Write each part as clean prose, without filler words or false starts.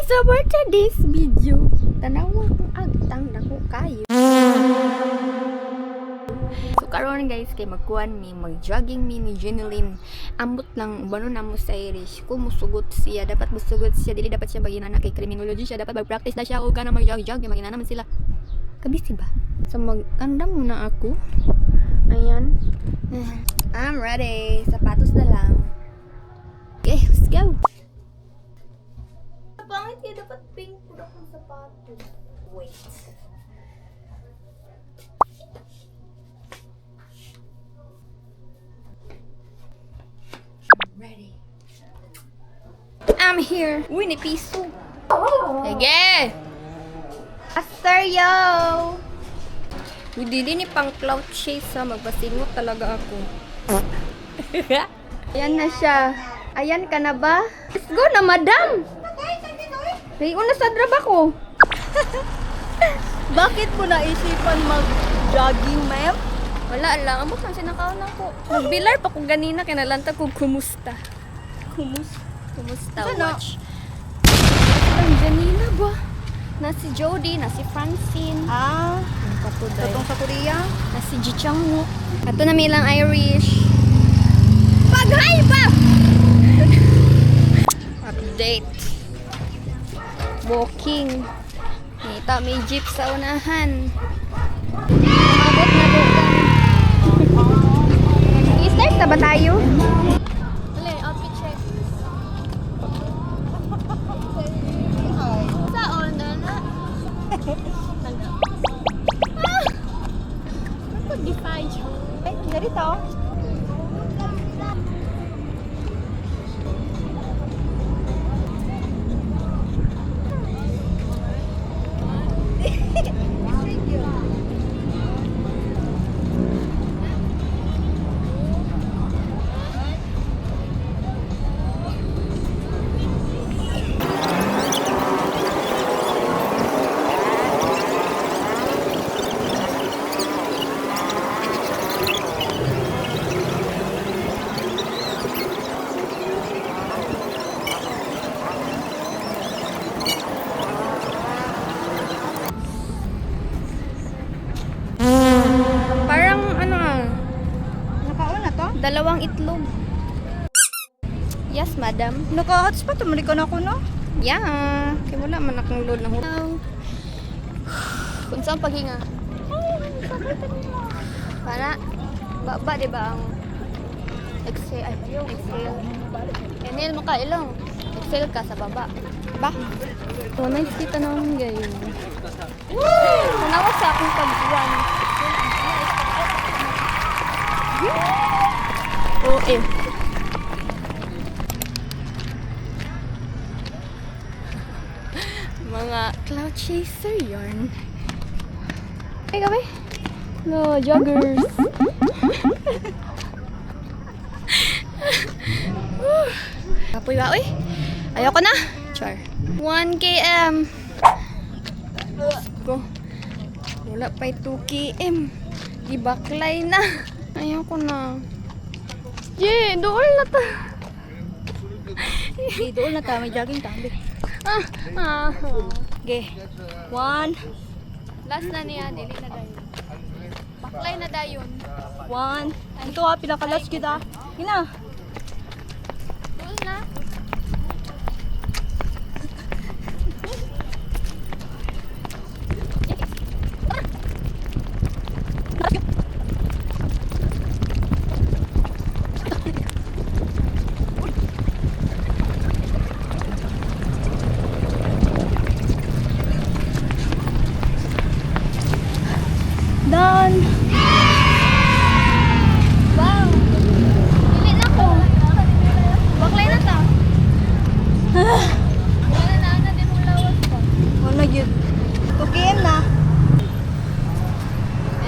So for today's video, tanawa kong agtang dako kayo. So karon guys, kay magkuhan mi, mag-jogging mi ni Jeneline. Ambot lang bano na mo sa Irish. Kung musugot siya, dapat musugot siya, dili dapat siya baginana kay criminology siya, dapat mag-practice na siya o kana mag-jog-jog, kay magina naman sila. Kabisi ba? So mag-anda muna ako. Ayan. I'm ready. Sapatos na lang. Okay, let's go. Pangit kaya dapat pink po akong sapatos. Wait. Ready. I'm here. Uy, ni piso. Sige. Faster, yo. Uy, dili ni pang cloud chase ha. Magpasingot talaga ako. Ayan na siya. Ayan ka na ba? Let's go na, madam. May una sa drab ako. Bakit mo naisipan mag-jogging, ma'am? Wala lang. Amot lang sinakaon ako. Nagbilar pa ko ganina. Kaya nalanta ko kumusta. Kumusta? Sana? Watch. Ang ganina ba? Na si Jody, na si Francine. Ah, Katuday. katong sa Korea? Na si Ji Changwook. Ato na milang Irish. Pag-hi pa! Update. Walking. Kita may jeep sa unahan. Umabot na doon. I-start na ba tayo? Wala, outfit check. Sa on na. Pag-define siya. Ay, narito. Parang ano Nakaon na to? dalawang itlog. Yes, madam. Naka-hotspot, tumuli ko na ako, no? Yeah. Kaya wala man akong load na hutaw. Kung saan paghinga? Para, baba diba ang exhale, exhale. Inhale mo ka, ilong. Exhale ka sa baba. Ba? So, nice kita naman gayon. Tanawa sa akong pag-one. Oh, eh. Mga cloud chaser yarn. Ay, kami. No, joggers. Kapoy ba, uy? Ayoko na. Char. 1 km. Let's go. Wala pa 2 km. Ibaklay na. Ayoko na. Yay, doon na ta. Di, doon na tayo, may jogging tayo. Okay. 1, Last na niya, dili na dayon. Baklay na dayon. 1. Ito pinakalas kita. Ina. Doon na. Done. Wow. Dili na ko. Baklay na ta. Wala na din mo lawas pa. Wala yun. 2 km na.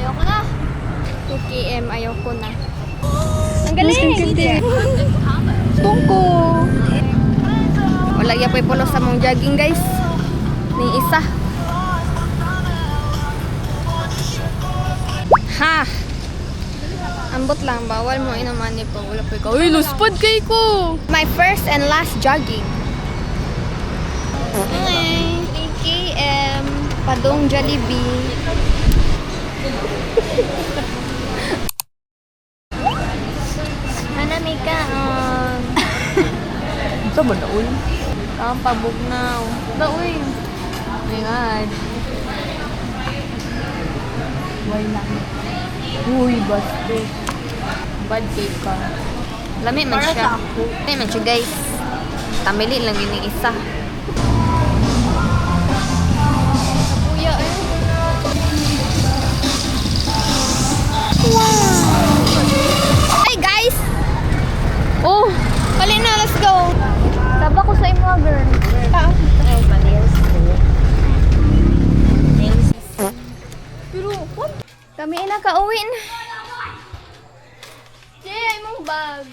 Ayoko na. 2 km, ayoko na. Ang galing! Tungko. Wala ya po'y pulo sa mong jogging guys. Ni isa. Ha! Ambot lang, bawal mo inaman ni pang wala pa ikaw. Uy, luspad kay ko! My first and last jogging. Padong Jollibee. Ana may kaon. Ito ba na, uy? Kaon pabugnaw. Ba uy. Oh my god. Why lang? Uy, baste. Bad cake ka. Lami man Para siya. sa ako. Lami man siya guys. Tamili lang yun yung isa. Kuya eh. Hi guys! Oh, kali na, let's go. Taba ko sa imo, girl. Ay, manils ko. Pero, what? Kami na kauwi na. Jay, ay mong bag.